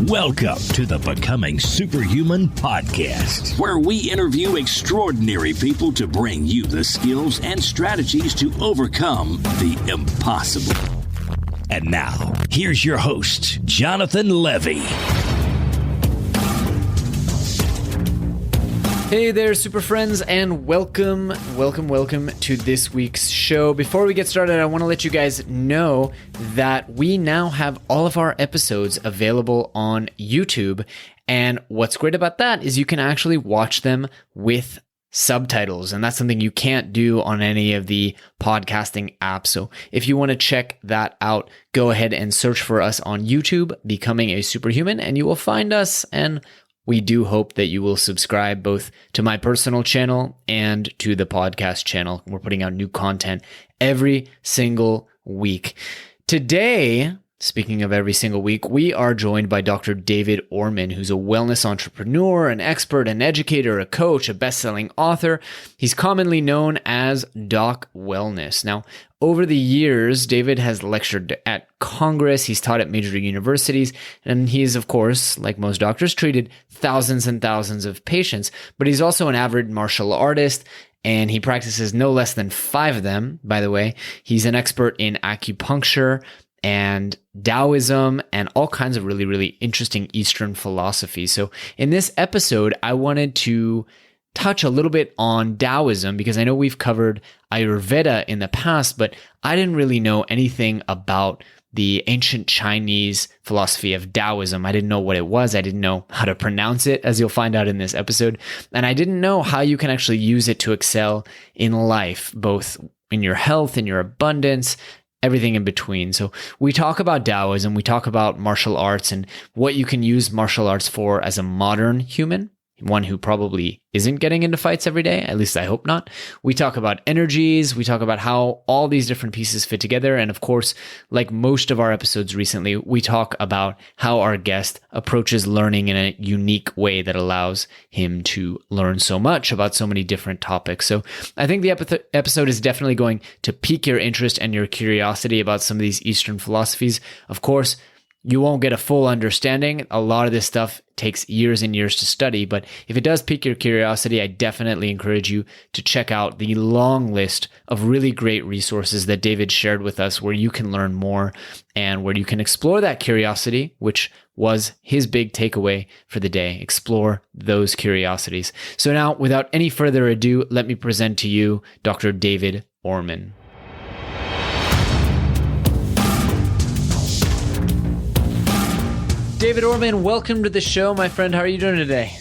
Welcome to the Becoming Superhuman podcast, where we interview extraordinary people to bring you the skills and strategies to overcome the impossible. And now, here's your host, Jonathan Levy. Hey there, super friends, and welcome to this week's show. Before we get started, I want to let you guys know that we now have all of our episodes available on YouTube. And what's great about that is you can actually watch them with subtitles, and that's something you can't do on any of the podcasting apps. So if you want to check that out, go ahead and search for us on YouTube, Becoming a Superhuman, and you will find us. And we do hope that you will subscribe both to my personal channel and to the podcast channel. We're putting out new content every single week. Today, speaking of every single week, we are joined by Dr. David Orman, who's a wellness entrepreneur, an expert, an educator, a coach, a best-selling author. He's commonly known as Doc Wellness. Now, over the years, David has lectured at Congress, he's taught at major universities, and he's, of course, like most doctors, treated thousands and thousands of patients. But he's also an avid martial artist, and he practices no less than 5 of them, by the way. He's an expert in acupuncture and Daoism and all kinds of really, really interesting Eastern philosophies. So in this episode, I wanted to touch a little bit on Daoism because I know we've covered Ayurveda in the past, but I didn't really know anything about the ancient Chinese philosophy of Daoism. I didn't know what it was. I didn't know how to pronounce it, as you'll find out in this episode. And I didn't know how you can actually use it to excel in life, both in your health, in your abundance, everything in between. So we talk about Daoism, we talk about martial arts and what you can use martial arts for as a modern human, one who probably isn't getting into fights every day, at least I hope not. We talk about energies, we talk about how all these different pieces fit together, and of course, like most of our episodes recently, we talk about how our guest approaches learning in a unique way that allows him to learn so much about so many different topics. So I think the episode is definitely going to pique your interest and your curiosity about some of these Eastern philosophies. Of course, you won't get a full understanding. A lot of this stuff takes years and years to study, but if it does pique your curiosity, I definitely encourage you to check out the long list of really great resources that David shared with us where you can learn more and where you can explore that curiosity, which was his big takeaway for the day. Explore those curiosities. So now, without any further ado, let me present to you Dr. David Orman. David Orman, welcome to the show, my friend. How are you doing today?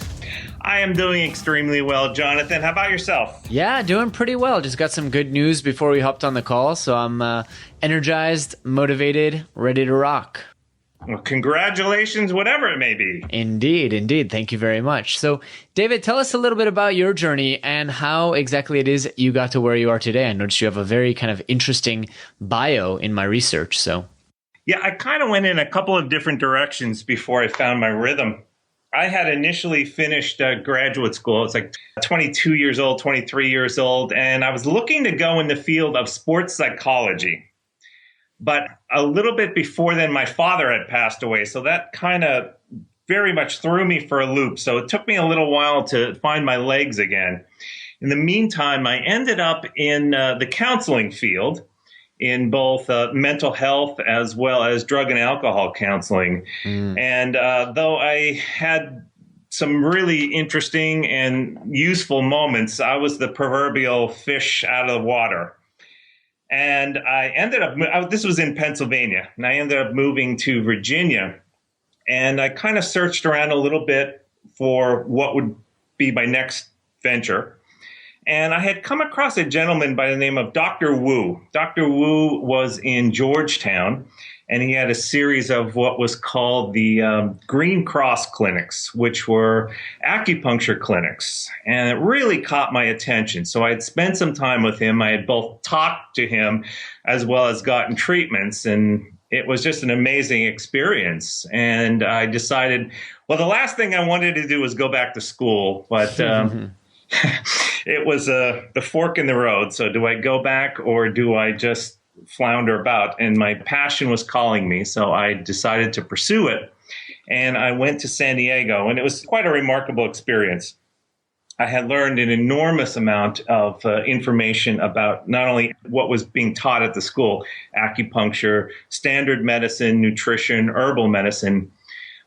I am doing extremely well, Jonathan. How about yourself? Yeah, doing pretty well. Just got some good news before we hopped on the call, so I'm energized, motivated, ready to rock. Well, congratulations, whatever it may be. Indeed. Thank you very much. So, David, tell us a little bit about your journey and how exactly it is you got to where you are today. I noticed you have a very kind of interesting bio in my research, so... Yeah, I kind of went in a couple of different directions before I found my rhythm. I had initially finished graduate school. I was like 22 years old, 23 years old, and I was looking to go in the field of sports psychology. But a little bit before then, my father had passed away, so that kind of very much threw me for a loop. So it took me a little while to find my legs again. In the meantime, I ended up in the counseling field, in both mental health as well as drug and alcohol counseling. And though I had some really interesting and useful moments, I was the proverbial fish out of the water. And I ended up, this was in Pennsylvania, and I ended up moving to Virginia. And I kind of searched around a little bit for what would be my next venture. And I had come across a gentleman by the name of Dr. Wu. Dr. Wu was in Georgetown, and he had a series of what was called the Green Cross clinics, which were acupuncture clinics. And it really caught my attention. So I had spent some time with him. I had both talked to him as well as gotten treatments. And it was just an amazing experience. And I decided, well, the last thing I wanted to do was go back to school. But it was the fork in the road. So do I go back or do I just flounder about? And my passion was calling me. So I decided to pursue it. and I went to San Diego, and it was quite a remarkable experience. I had learned an enormous amount of information about not only what was being taught at the school, acupuncture, standard medicine, nutrition, herbal medicine,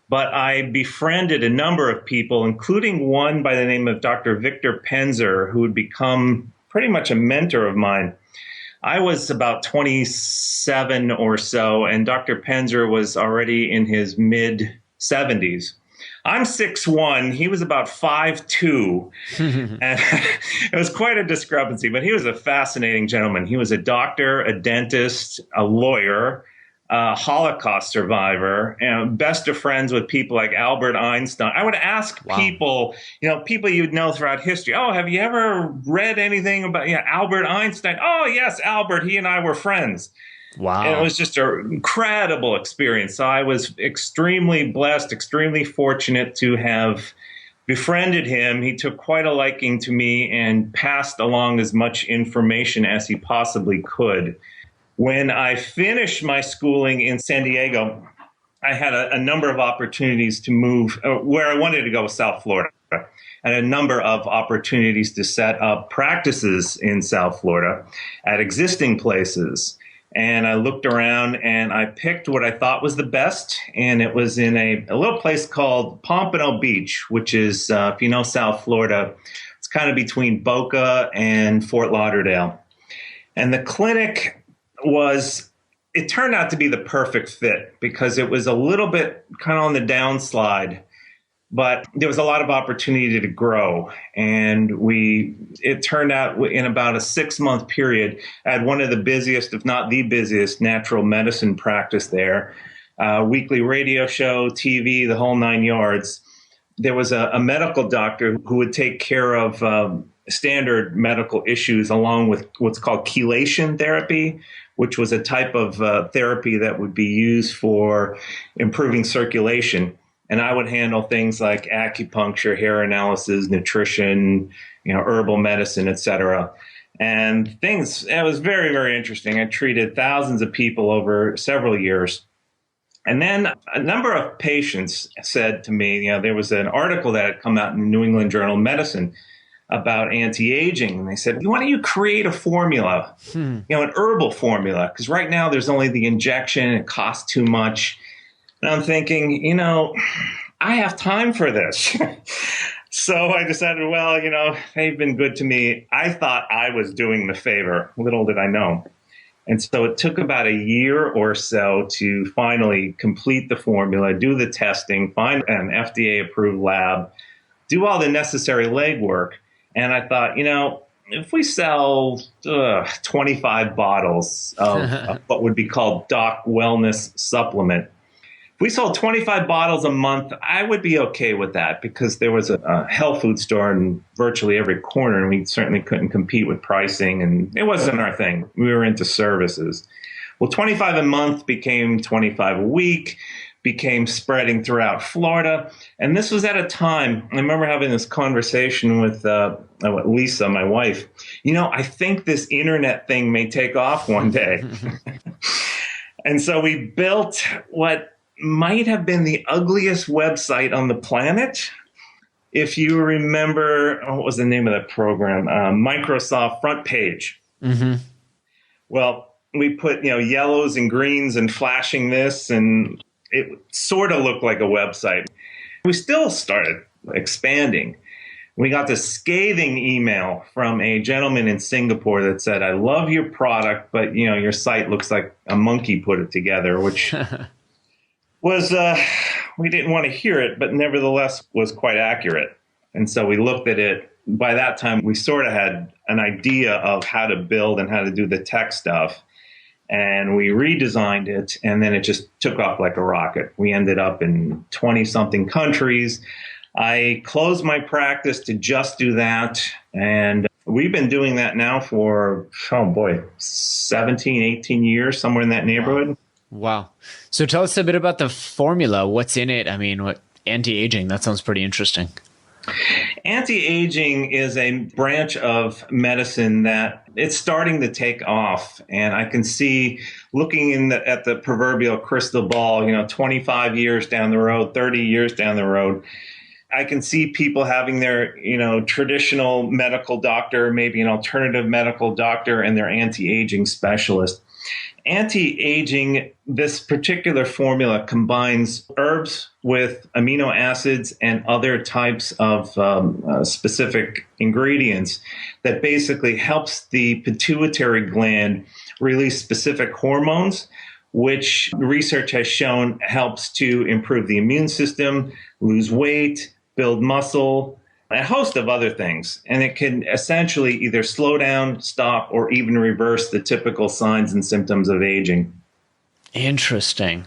but I befriended a number of people, including one by the name of Dr. Victor Penzer, who would become pretty much a mentor of mine. I was about 27 or so, and Dr. Penzer was already in his mid-70s. I'm 6'1". He was about 5'2". And it was quite a discrepancy, but he was a fascinating gentleman. He was a doctor, a dentist, a lawyer, a Holocaust survivor, and best of friends with people like Albert Einstein. I would ask people, people you'd know throughout history, oh, have you ever read anything about Albert Einstein? Oh, yes, Albert. He and I were friends. Wow. And it was just an incredible experience. So I was extremely blessed, extremely fortunate to have befriended him. He took quite a liking to me and passed along as much information as he possibly could. When I finished my schooling in San Diego, I had a number of opportunities to move where I wanted to go was South Florida, and a number of opportunities to set up practices in South Florida at existing places. And I looked around and I picked what I thought was the best. And it was in a little place called Pompano Beach, which is, if you know South Florida, it's kind of between Boca and Fort Lauderdale. And the clinic it turned out to be the perfect fit because it was a little bit kind of on the downslide, but there was a lot of opportunity to grow. And it turned out in about a 6-month period, I had one of the busiest, if not the busiest, natural medicine practice there. Weekly radio show, TV, the whole 9 yards. There was a medical doctor who would take care of standard medical issues along with what's called chelation therapy, which was a type of therapy that would be used for improving circulation. And I would handle things like acupuncture, hair analysis, nutrition, herbal medicine, etc. And it was very, very interesting. I treated thousands of people over several years. And then a number of patients said to me, there was an article that had come out in the New England Journal of Medicine about anti-aging. And they said, why don't you create a formula, an herbal formula? Because right now there's only the injection. It costs too much. And I'm thinking, I have time for this. So I decided, they've been good to me. I thought I was doing the favor. Little did I know. And so it took about a year or so to finally complete the formula, do the testing, find an FDA-approved lab, do all the necessary legwork. And I thought, if we sell 25 bottles of what would be called Doc Wellness Supplement, if we sold 25 bottles a month, I would be okay with that because there was a health food store in virtually every corner, and we certainly couldn't compete with pricing, and it wasn't our thing. We were into services. Well, 25 a month became 25 a week, became spreading throughout Florida. And this was at a time, I remember having this conversation with Lisa, my wife. I think this internet thing may take off one day. And so we built what might have been the ugliest website on the planet. If you remember, what was the name of that program? Microsoft Front Page. Mm-hmm. Well, we put, yellows and greens and flashing this, and it sort of looked like a website. We still started expanding. We got this scathing email from a gentleman in Singapore that said, I love your product, but, your site looks like a monkey put it together, which was, we didn't want to hear it, but nevertheless was quite accurate. And so we looked at it. By that time, we sort of had an idea of how to build and how to do the tech stuff. And we redesigned it, and then it just took off like a rocket. We ended up in 20-something countries. I closed my practice to just do that, and we've been doing that now for, 17, 18 years, somewhere in that neighborhood. Wow. So tell us a bit about the formula. What's in it? I mean, what anti-aging? That sounds pretty interesting. Anti-aging is a branch of medicine that it's starting to take off. And I can see looking at the proverbial crystal ball, 25 years down the road, 30 years down the road, I can see people having their, traditional medical doctor, maybe an alternative medical doctor, and their anti-aging specialist. Anti-aging, this particular formula combines herbs with amino acids and other types of specific ingredients that basically helps the pituitary gland release specific hormones, which research has shown helps to improve the immune system, lose weight, build muscle, a host of other things. And it can essentially either slow down, stop, or even reverse the typical signs and symptoms of aging. Interesting.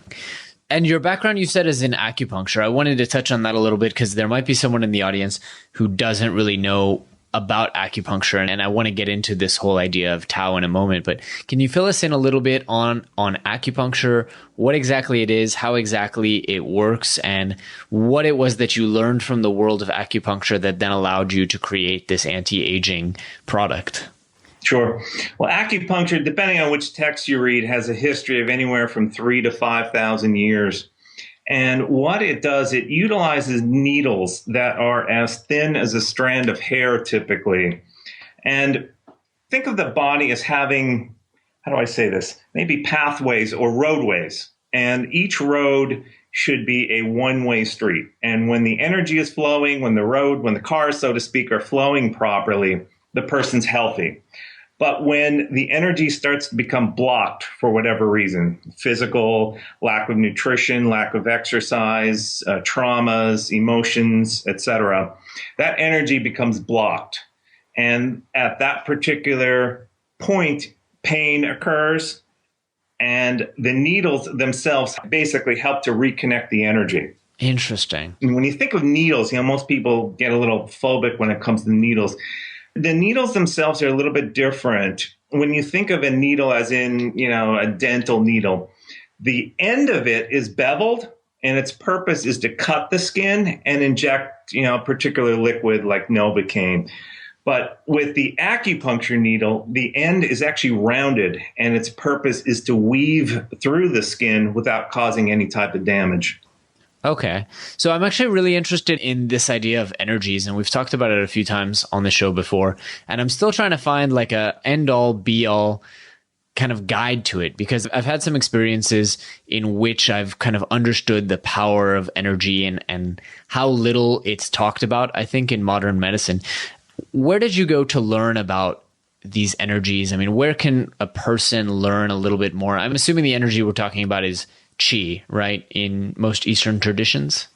And your background, you said, is in acupuncture. I wanted to touch on that a little bit because there might be someone in the audience who doesn't really know about acupuncture, and I want to get into this whole idea of Tao in a moment, but can you fill us in a little bit on acupuncture, what exactly it is, how exactly it works, and what it was that you learned from the world of acupuncture that then allowed you to create this anti-aging product? Sure. Well, acupuncture, depending on which text you read, has a history of anywhere from 3,000 to 5,000 years. And what it does, it utilizes needles that are as thin as a strand of hair typically. And think of the body as having, how do I say this? Maybe pathways or roadways. And each road should be a one-way street. And when the energy is flowing, when the cars, so to speak, are flowing properly, the person's healthy. But when the energy starts to become blocked for whatever reason, physical, lack of nutrition, lack of exercise, traumas, emotions, etc., that energy becomes blocked. And at that particular point, pain occurs, and the needles themselves basically help to reconnect the energy. Interesting. And when you think of needles, most people get a little phobic when it comes to needles. The needles themselves are a little bit different. When you think of a needle as in, a dental needle, the end of it is beveled and its purpose is to cut the skin and inject, a particular liquid like Novocaine. But with the acupuncture needle, the end is actually rounded and its purpose is to weave through the skin without causing any type of damage. Okay. So I'm actually really interested in this idea of energies, and we've talked about it a few times on the show before, and I'm still trying to find like a end-all, be-all kind of guide to it, because I've had some experiences in which I've kind of understood the power of energy and how little it's talked about, I think, in modern medicine. Where did you go to learn about these energies? I mean, where can a person learn a little bit more? I'm assuming the energy we're talking about is Qi, right? In most Eastern traditions?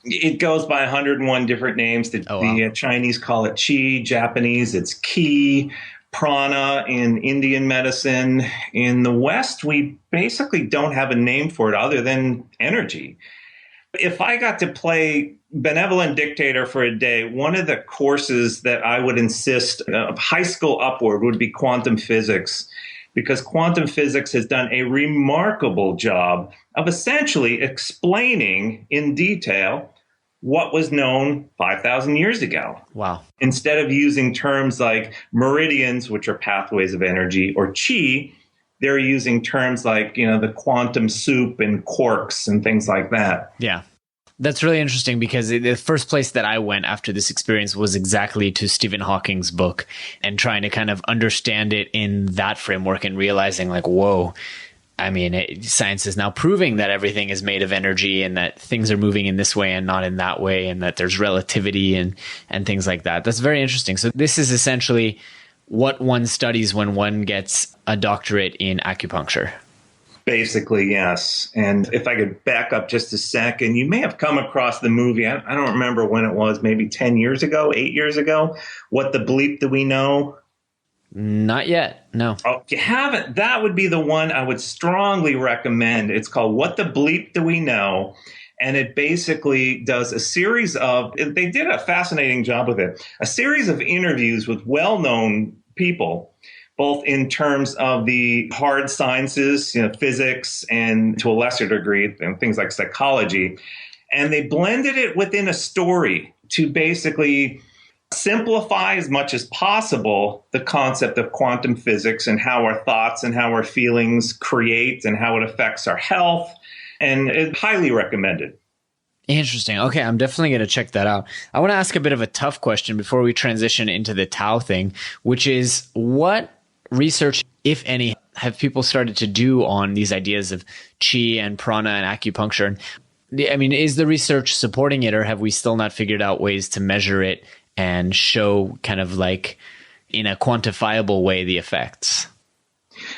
It goes by 101 different names. The Chinese call it Qi, Japanese it's Qi, prana in Indian medicine. In the West, we basically don't have a name for it other than energy. If I got to play benevolent dictator for a day, one of the courses that I would insist of high school upward would be quantum physics, because quantum physics has done a remarkable job of essentially explaining in detail what was known 5,000 years ago. Wow. Instead of using terms like meridians, which are pathways of energy, or Qi, they're using terms like, the quantum soup and quarks and things like that. Yeah. That's really interesting, because the first place that I went after this experience was exactly to Stephen Hawking's book and trying to kind of understand it in that framework and realizing like, whoa, I mean, science is now proving that everything is made of energy and that things are moving in this way and not in that way, and that there's relativity and things like that. That's very interesting. So this is essentially what one studies when one gets a doctorate in acupuncture. Basically, yes. And if I could back up just a second, you may have come across the movie. I don't remember when it was, maybe 10 years ago, 8 years ago. What the Bleep Do We Know? Not yet. No. Oh, if you haven't, that would be the one I would strongly recommend. It's called What the Bleep Do We Know? And it basically does a series of, they did a fascinating job with it, a series of interviews with well-known people, both in terms of the hard sciences, physics, and to a lesser degree, things like psychology. And they blended it within a story to basically simplify as much as possible the concept of quantum physics and how our thoughts and how our feelings create and how it affects our health. And it's highly recommended. Interesting. Okay, I'm definitely going to check that out. I want to ask a bit of a tough question before we transition into the Tao thing, which is what research, if any, have people started to do on these ideas of qi and prana and acupuncture? I mean, is the research supporting it, or have we still not figured out ways to measure it and show kind of like in a quantifiable way the effects?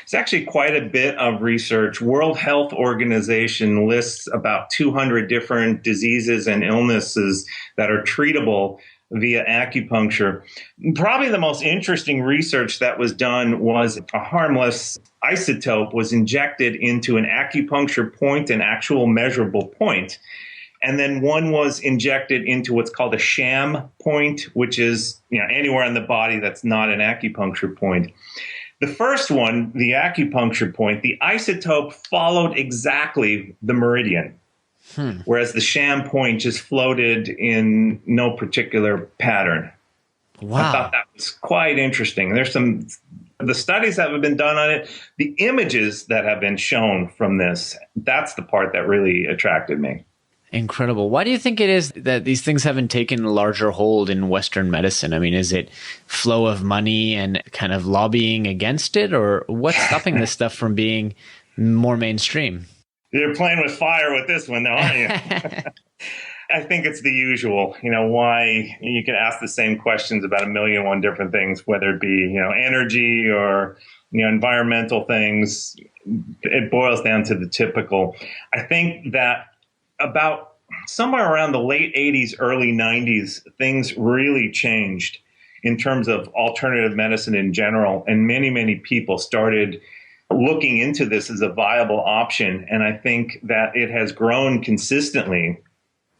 It's actually quite a bit of research. World Health Organization lists about 200 different diseases and illnesses that are treatable via acupuncture. Probably the most interesting research that was done was a harmless isotope was injected into an acupuncture point, an actual measurable point. And then one was injected into what's called a sham point, which is anywhere on the body that's not an acupuncture point. The first one, the acupuncture point, the isotope followed exactly the meridian, whereas the sham point just floated in no particular pattern. Wow. I thought that was quite interesting. There's the studies that have been done on it, the images that have been shown from this, that's the part that really attracted me. Incredible. Why do you think it is that these things haven't taken a larger hold in Western medicine? I mean, is it flow of money and kind of lobbying against it, or what's stopping this stuff from being more mainstream? You're playing with fire with this one, though, aren't you? I think it's the usual. Why you can ask the same questions about 1,000,001 different things, whether it be, energy or, environmental things. It boils down to the typical. I think that about somewhere around the late 80s, early 90s, things really changed in terms of alternative medicine in general. And many, many people started looking into this as a viable option. And I think that it has grown consistently.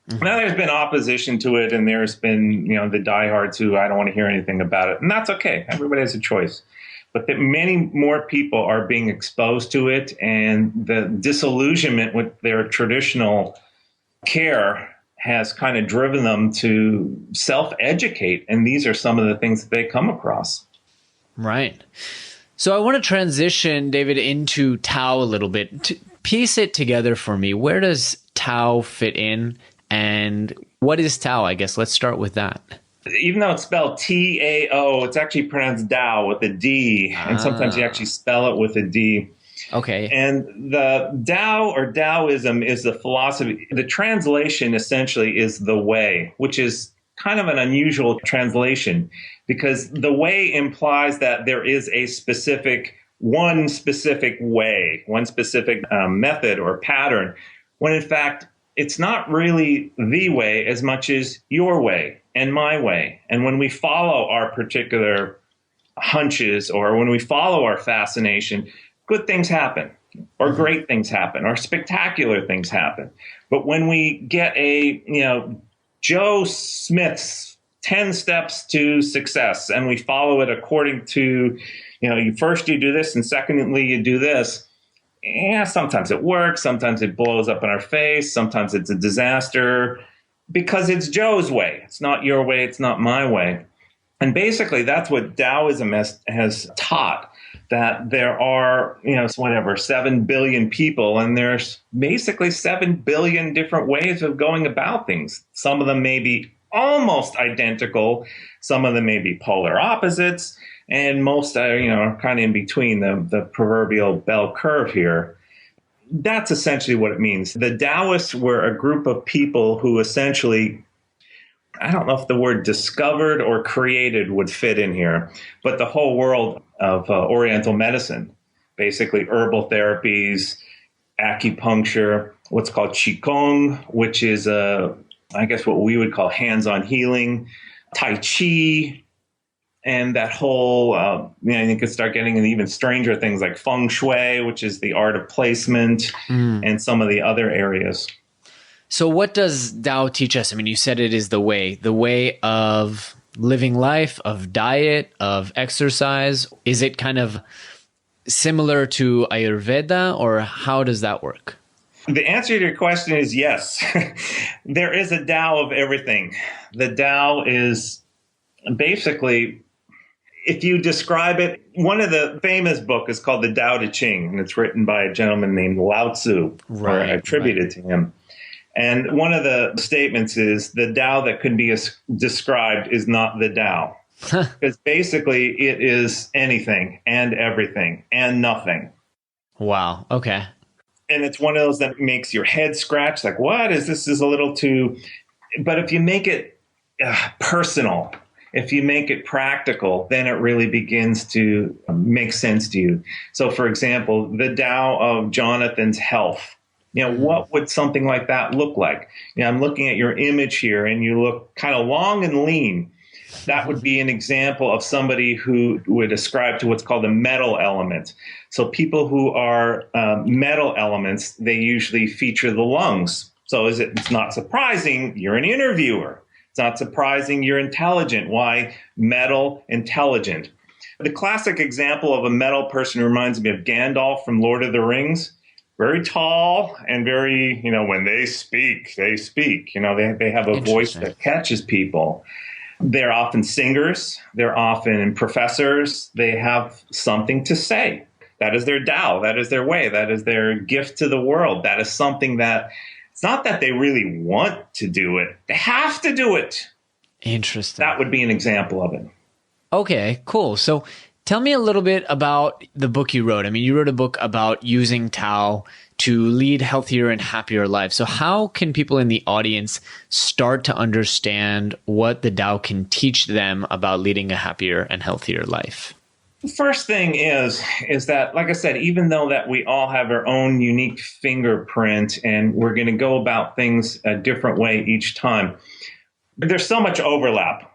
Mm-hmm. Now there's been opposition to it, and there's been, the diehards who I don't want to hear anything about it. And that's okay. Everybody has a choice. But that many more people are being exposed to it, and the disillusionment with their traditional care has kind of driven them to self-educate. And these are some of the things that they come across. Right. So I want to transition, David, into Tao a little bit. To piece it together for me, where does Tao fit in? And what is Tao? I guess let's start with that. Even though it's spelled T-A-O, it's actually pronounced Tao with a D. And sometimes you actually spell it with a D. Okay. And the Tao or Daoism is the philosophy. The translation essentially is the way, which is kind of an unusual translation because the way implies that there is one specific way, one specific method or pattern, when in fact, it's not really the way as much as your way and my way. And when we follow our particular hunches or when we follow our fascination, good things happen, or great things happen, or spectacular things happen. But when we get Joe Smith's 10 steps to success, and we follow it according to, first you do this, and secondly you do this, sometimes it works, sometimes it blows up in our face, sometimes it's a disaster, because it's Joe's way. It's not your way, it's not my way. And basically that's what Daoism has taught. That there are, 7 billion people, and there's basically 7 billion different ways of going about things. Some of them may be almost identical. Some of them may be polar opposites. And most are, kind of in between the proverbial bell curve here. That's essentially what it means. The Taoists were a group of people who essentially, I don't know if the word discovered or created would fit in here, but the whole world of Oriental medicine, basically herbal therapies, acupuncture, what's called Qigong, which is, I guess what we would call hands-on healing, Tai Chi, and that whole, you could start getting into even stranger things like Feng Shui, which is the art of placement, and some of the other areas. So what does Tao teach us? I mean, you said it is the way of living life, of diet, of exercise. Is it kind of similar to Ayurveda, or how does that work? The answer to your question is yes. There is a Tao of everything. The Tao is basically, if you describe it, one of the famous books is called the Tao Te Ching, and it's written by a gentleman named Lao Tzu, or attributed to him. And one of the statements is the Tao that could be described is not the Tao. Because basically it is anything and everything and nothing. Wow. Okay. And it's one of those that makes your head scratch. Like, what is this? Is a little too. But if you make it personal, if you make it practical, then it really begins to make sense to you. So, for example, the Tao of Jonathan's health. What would something like that look like? I'm looking at your image here, and you look kind of long and lean. That would be an example of somebody who would ascribe to what's called a metal element. So people who are metal elements, they usually feature the lungs. So it's not surprising you're an interviewer. It's not surprising you're intelligent. Why metal intelligent? The classic example of a metal person reminds me of Gandalf from Lord of the Rings. Very tall and very, when they speak, they speak. They have a voice that catches people. They're often singers. They're often professors. They have something to say. That is their Tao. That is their way. That is their gift to the world. That is something that it's not that they really want to do it. They have to do it. Interesting. That would be an example of it. Okay, cool. So tell me a little bit about the book you wrote. I mean, you wrote a book about using Tao to lead healthier and happier lives. So how can people in the audience start to understand what the Tao can teach them about leading a happier and healthier life? The first thing is that, like I said, even though that we all have our own unique fingerprint and we're going to go about things a different way each time, there's so much overlap.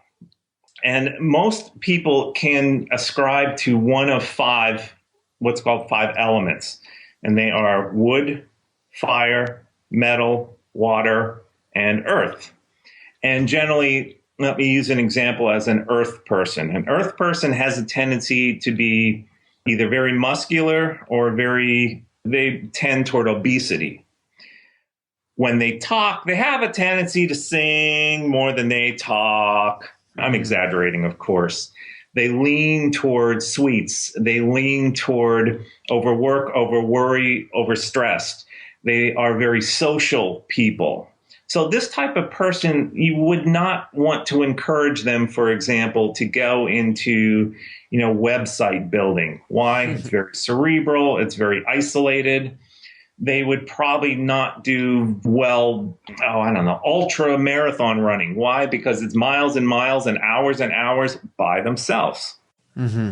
And most people can ascribe to one of five, what's called 5 elements. And they are wood, fire, metal, water, and earth. And generally, let me use an example as an earth person. An earth person has a tendency to be either very muscular or they tend toward obesity. When they talk, they have a tendency to sing more than they talk. I'm exaggerating, of course. They lean toward sweets. They lean toward overwork, overworry, overstressed. They are very social people. So this type of person, you would not want to encourage them, for example, to go into, website building. Why? It's very cerebral. It's very isolated. They would probably not do well, ultra marathon running. Why? Because it's miles and miles and hours by themselves. Mm-hmm.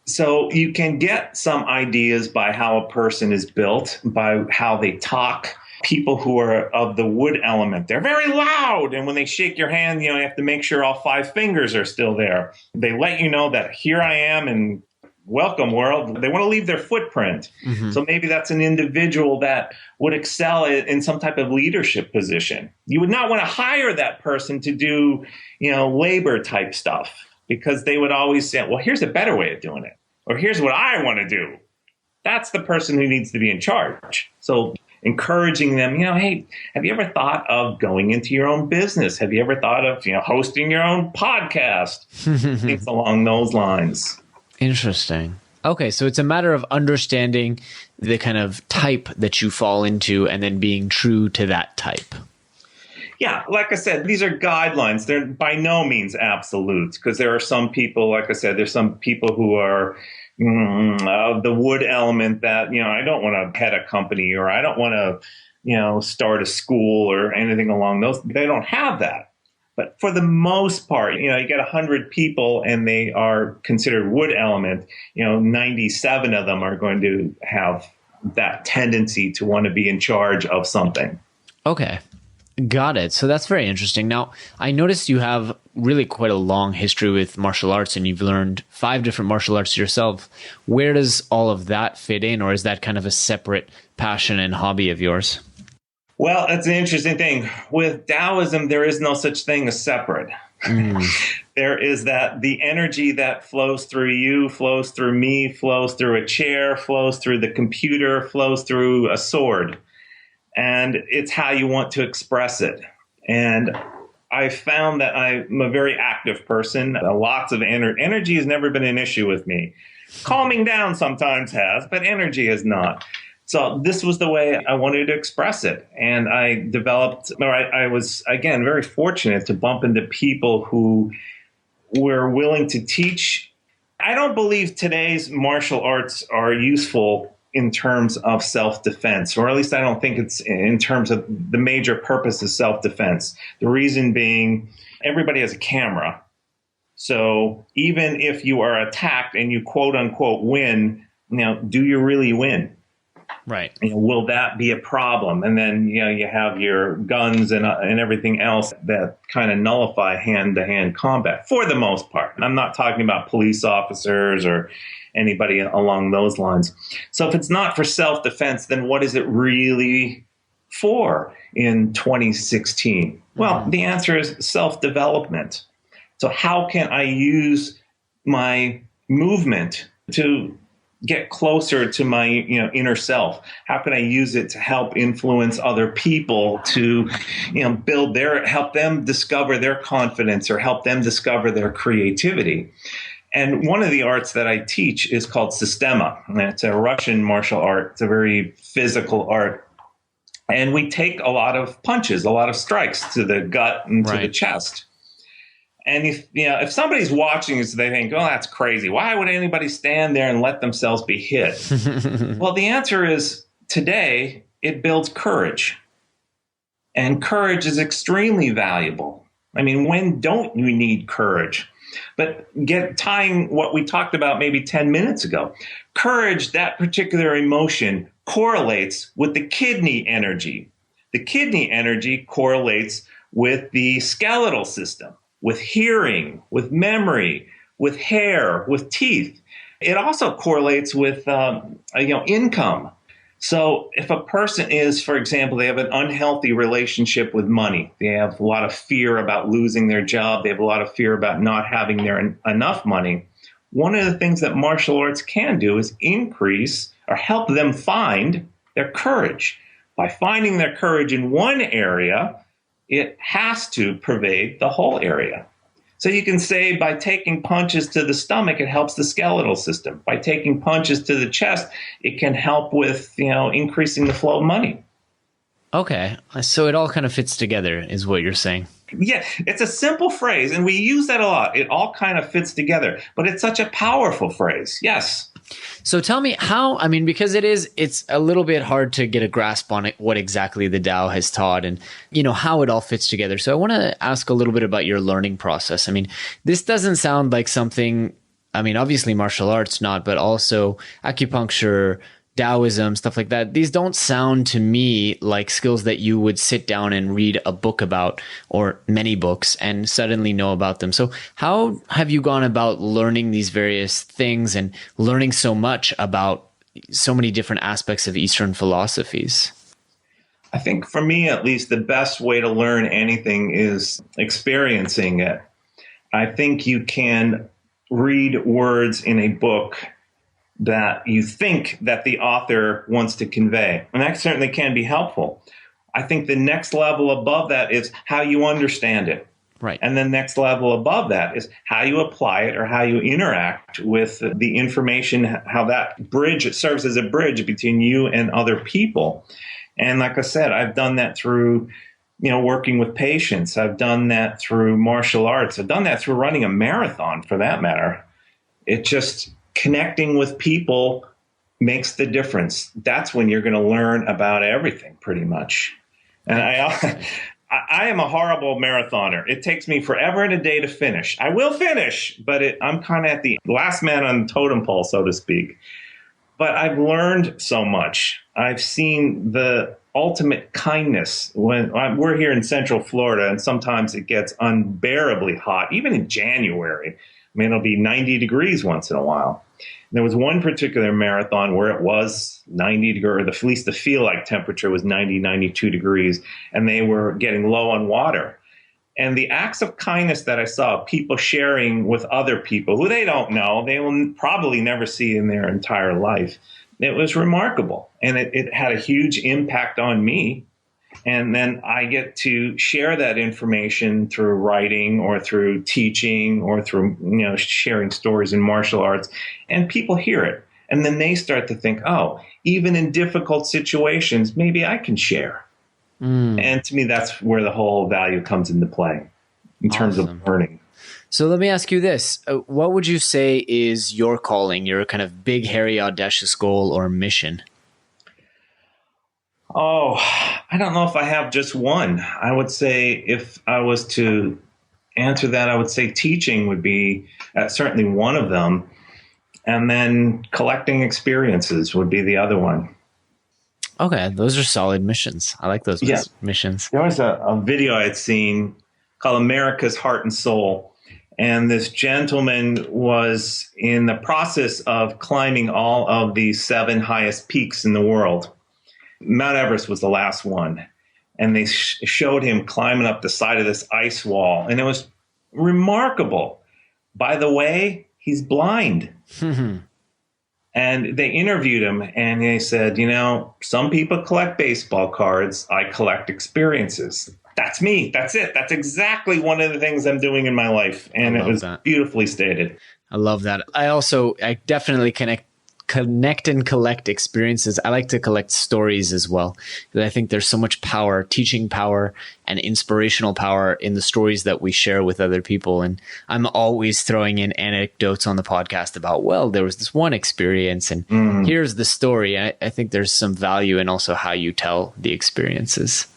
So you can get some ideas by how a person is built, by how they talk. People who are of the wood element, they're very loud. And when they shake your hand, you have to make sure all 5 fingers are still there. They let you know that here I am and welcome world. They want to leave their footprint. Mm-hmm. So maybe that's an individual that would excel in some type of leadership position. You would not want to hire that person to do, labor type stuff, because they would always say, well, here's a better way of doing it. Or here's what I want to do. That's the person who needs to be in charge. So encouraging them, hey, have you ever thought of going into your own business? Have you ever thought of, hosting your own podcast? Things along those lines. Interesting. Okay, so it's a matter of understanding the kind of type that you fall into and then being true to that type. Yeah, like I said, these are guidelines. They're by no means absolutes, because there are some people, like I said, there's some people who are the wood element that, I don't want to head a company, or I don't want to, start a school or anything along those. They don't have that. But for the most part, you get 100 people and they are considered wood element, 97 of them are going to have that tendency to want to be in charge of something. Okay. Got it. So that's very interesting. Now, I noticed you have really quite a long history with martial arts, and you've learned 5 different martial arts yourself. Where does all of that fit in, or is that kind of a separate passion and hobby of yours? Well, that's an interesting thing. With Daoism, there is no such thing as separate. There is that the energy that flows through you, flows through me, flows through a chair, flows through the computer, flows through a sword. and it's how you want to express it. And I found that I'm a very active person. Lots of energy has never been an issue with me. Calming down sometimes has, but energy has not. So this was the way I wanted to express it. And I was, again, very fortunate to bump into people who were willing to teach. I don't believe today's martial arts are useful in terms of self-defense, or at least I don't think it's in terms of the major purpose of self-defense. The reason being, everybody has a camera. So even if you are attacked and you quote unquote win, do you really win? Right. Will that be a problem? And then, you have your guns and everything else that kind of nullify hand-to-hand combat for the most part. And I'm not talking about police officers or anybody along those lines. So if it's not for self-defense, then what is it really for in 2016? Well, the answer is self-development. So how can I use my movement to get closer to my inner self? How can I use it to help influence other people to help them discover their confidence or help them discover their creativity? And one of the arts that I teach is called Sistema. And it's a Russian martial art. It's a very physical art. And we take a lot of punches, a lot of strikes to the gut and to the chest. And if somebody's watching this, they think, oh, that's crazy. Why would anybody stand there and let themselves be hit? Well, the answer is today it builds courage. And courage is extremely valuable. I mean, when don't you need courage? But tying what we talked about maybe 10 minutes ago, courage, that particular emotion, correlates with the kidney energy. The kidney energy correlates with the skeletal system, with hearing, with memory, with hair, with teeth. It also correlates with income. So if a person is, for example, they have an unhealthy relationship with money, they have a lot of fear about losing their job, they have a lot of fear about not having enough money, one of the things that martial arts can do is increase or help them find their courage. By finding their courage in one area, it has to pervade the whole area. So you can say by taking punches to the stomach, it helps the skeletal system. By taking punches to the chest, it can help with, increasing the flow of money. Okay. So it all kind of fits together is what you're saying. Yeah, it's a simple phrase, and we use that a lot. It all kind of fits together, but it's such a powerful phrase. Yes. So tell me how, because it's a little bit hard to get a grasp on it, what exactly the Tao has taught and, how it all fits together. So I want to ask a little bit about your learning process. This doesn't sound like something, obviously martial arts not, but also acupuncture, Daoism, stuff like that. These don't sound to me like skills that you would sit down and read a book about or many books and suddenly know about them. So how have you gone about learning these various things and learning so much about so many different aspects of Eastern philosophies? I think for me, at least, the best way to learn anything is experiencing it. I think you can read words in a book that you think that the author wants to convey. And that certainly can be helpful. I think the next level above that is how you understand it. Right. And the next level above that is how you apply it or how you interact with the information, how that it serves as a bridge between you and other people. And like I said, I've done that through, working with patients. I've done that through martial arts. I've done that through running a marathon, for that matter. It just connecting with people makes the difference. That's when you're going to learn about everything, pretty much. And I am a horrible marathoner. It takes me forever and a day to finish. I will finish, but I'm kind of at the last man on the totem pole, so to speak. But I've learned so much. I've seen the ultimate kindness when we're here in Central Florida, and sometimes it gets unbearably hot, even in January. It'll be 90 degrees once in a while. And there was one particular marathon where it was 90 degrees, or at least the feel-like temperature was 90, 92 degrees, and they were getting low on water. And the acts of kindness that I saw, people sharing with other people who they don't know, they will probably never see in their entire life. It was remarkable, and it had a huge impact on me. And then I get to share that information through writing or through teaching or through, sharing stories in martial arts, and people hear it. And then they start to think, oh, even in difficult situations, maybe I can share. And to me, that's where the whole value comes into play in terms of learning. So let me ask you this. What would you say is your calling, your kind of big, hairy, audacious goal or mission? Oh, I don't know if I have just one. I would say if I was to answer that, I would say teaching would be certainly one of them. And then collecting experiences would be the other one. Okay, those are solid missions. I like those missions. There was a video I had seen called America's Heart and Soul. And this gentleman was in the process of climbing all of the 7 highest peaks in the world. Mount Everest was the last one. And they showed him climbing up the side of this ice wall. And it was remarkable. By the way, he's blind. And they interviewed him and they said, some people collect baseball cards. I collect experiences. That's me. That's it. That's exactly one of the things I'm doing in my life. And it was beautifully stated. I love that. I definitely connect and collect experiences. I like to collect stories as well, because I think there's so much power, teaching power and inspirational power in the stories that we share with other people. And I'm always throwing in anecdotes on the podcast about, well, there was this one experience and here's the story. I think there's some value in also how you tell the experiences.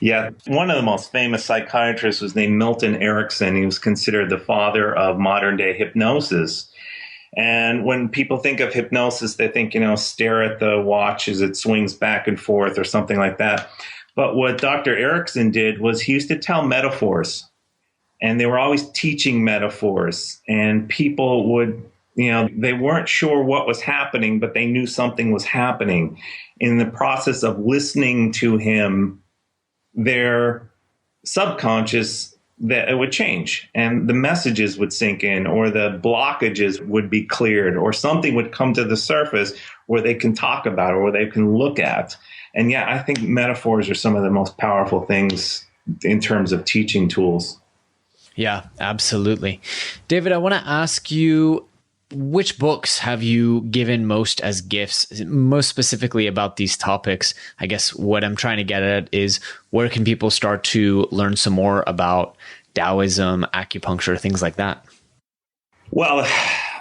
Yeah, one of the most famous psychiatrists was named Milton Erickson. He was considered the father of modern day hypnosis. And when people think of hypnosis, they think, stare at the watch as it swings back and forth or something like that. But what Dr. Erickson did was he used to tell metaphors, and they were always teaching metaphors. And people would, they weren't sure what was happening, but they knew something was happening. In the process of listening to him, their subconscious, that it would change and the messages would sink in, or the blockages would be cleared, or something would come to the surface where they can talk about or where they can look at. And yeah, I think metaphors are some of the most powerful things in terms of teaching tools. Yeah, absolutely. David, I want to ask you, which books have you given most as gifts, most specifically about these topics? I guess what I'm trying to get at is, where can people start to learn some more about Daoism, acupuncture, things like that? Well,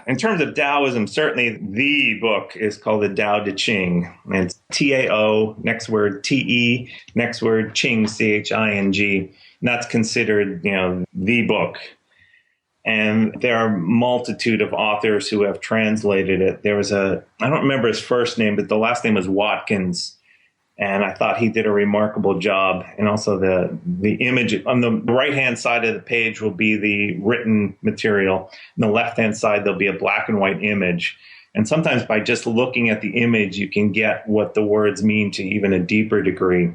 in terms of Daoism, certainly the book is called the Tao Te Ching. And it's Tao, next word Te, next word Ching, Ching. And that's considered, the book. And there are a multitude of authors who have translated it. There was I don't remember his first name, but the last name was Watkins. And I thought he did a remarkable job. And also the image on the right-hand side of the page will be the written material. On the left-hand side, there'll be a black and white image. And sometimes by just looking at the image, you can get what the words mean to even a deeper degree.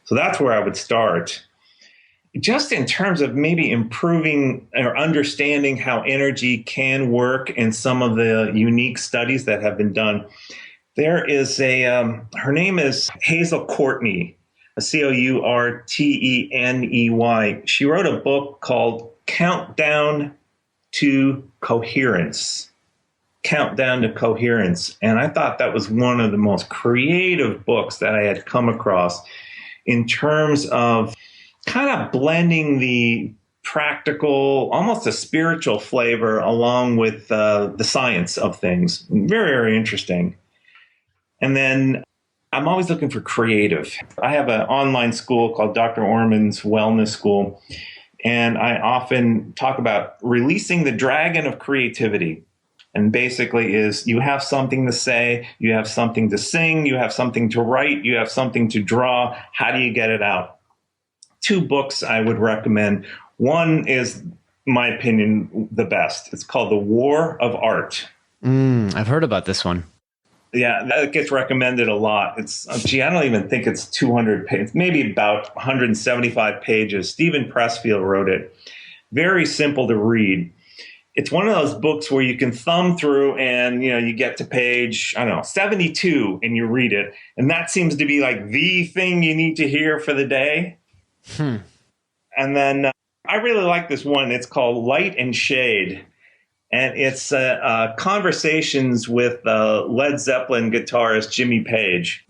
So that's where I would start. Just in terms of maybe improving or understanding how energy can work in some of the unique studies that have been done, there is her name is Hazel Courtney, Courteney. She wrote a book called Countdown to Coherence. Countdown to Coherence. And I thought that was one of the most creative books that I had come across in terms of kind of blending the practical, almost a spiritual flavor along with the science of things. Very, very interesting. And then I'm always looking for creative. I have an online school called Dr. Orman's Wellness School, and I often talk about releasing the dragon of creativity. And basically is you have something to say, you have something to sing, you have something to write, you have something to draw. How do you get it out? 2 books I would recommend. One is, in my opinion, the best. It's called The War of Art. I've heard about this one. Yeah, that gets recommended a lot. I don't even think it's 200 pages, maybe about 175 pages. Stephen Pressfield wrote it. Very simple to read. it's one of those books where you can thumb through and, you get to page, 72 and you read it. And that seems to be like the thing you need to hear for the day. And then I really like this one. It's called Light and Shade. And it's conversations with Led Zeppelin guitarist Jimmy Page.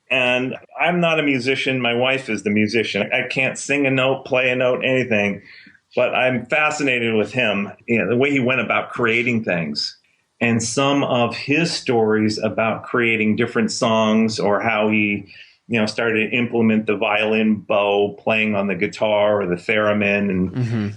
And I'm not a musician. My wife is the musician. I can't sing a note, play a note, anything. But I'm fascinated with him, the way he went about creating things. And some of his stories about creating different songs, or how he, started to implement the violin bow playing on the guitar or the theremin, and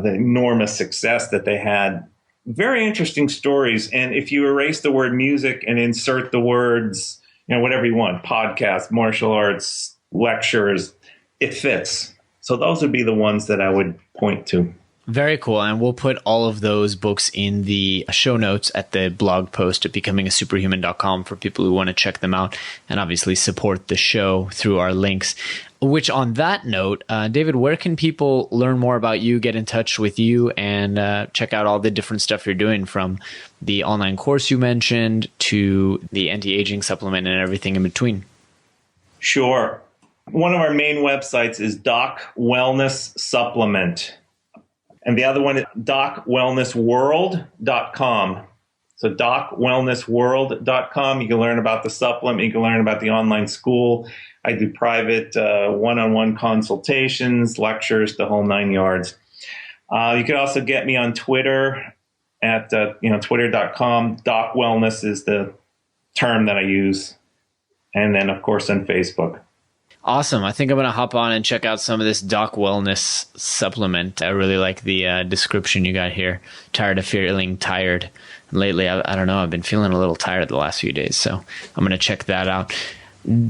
the enormous success that they had. Very interesting stories. And if you erase the word music and insert the words, whatever you want, podcast, martial arts, lectures, it fits. So those would be the ones that I would point to. Very cool. And we'll put all of those books in the show notes at the blog post at becomingasuperhuman.com for people who want to check them out and obviously support the show through our links. Which, on that note, David, where can people learn more about you, get in touch with you, and check out all the different stuff you're doing, from the online course you mentioned to the anti-aging supplement and everything in between? Sure. One of our main websites is Doc Wellness Supplement. And the other one is docwellnessworld.com. So docwellnessworld.com. You can learn about the supplement. You can learn about the online school. I do private one-on-one consultations, lectures, the whole 9 yards. You can also get me on Twitter at twitter.com. Doc Wellness is the term that I use. And then, of course, on Facebook. Awesome. I think I'm going to hop on and check out some of this Doc Wellness supplement. I really like the description you got here. Tired of feeling tired. Lately, I don't know, I've been feeling a little tired the last few days, so I'm going to check that out.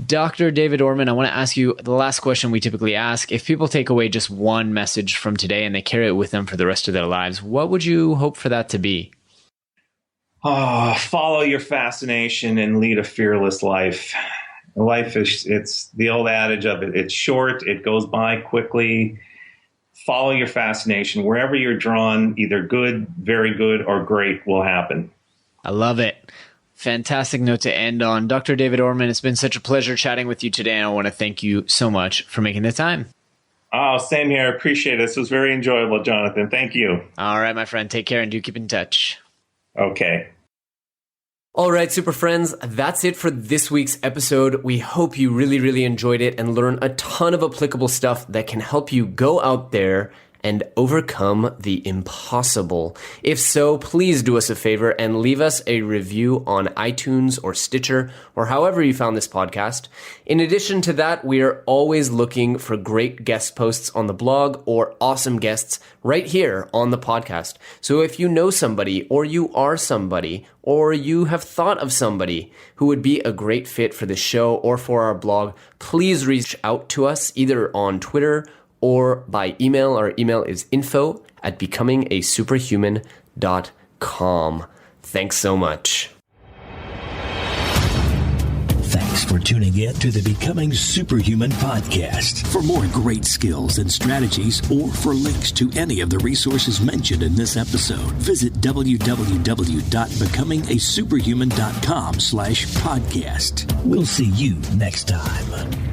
Dr. David Orman, I want to ask you the last question we typically ask. If people take away just one message from today and they carry it with them for the rest of their lives, what would you hope for that to be? Follow your fascination and lead a fearless life. Life it's the old adage of it. It's short. It goes by quickly. Follow your fascination. Wherever you're drawn, either good, very good, or great will happen. I love it. Fantastic note to end on. Dr. David Orman, it's been such a pleasure chatting with you today, and I want to thank you so much for making the time. Oh, same here. I appreciate it. This was very enjoyable, Jonathan. Thank you. All right, my friend. Take care and do keep in touch. Okay. All right, super friends, that's it for this week's episode. We hope you really, really enjoyed it and learned a ton of applicable stuff that can help you go out there and overcome the impossible. If so, please do us a favor and leave us a review on iTunes or Stitcher or however you found this podcast. In addition to that, we are always looking for great guest posts on the blog or awesome guests right here on the podcast. So if you know somebody, or you are somebody, or you have thought of somebody who would be a great fit for the show or for our blog, please reach out to us either on Twitter or by email. Our email is info@becomingasuperhuman.com. Thanks so much. Thanks for tuning in to the Becoming Superhuman podcast. For more great skills and strategies, or for links to any of the resources mentioned in this episode, visit www.becomingasuperhuman.com/podcast. We'll see you next time.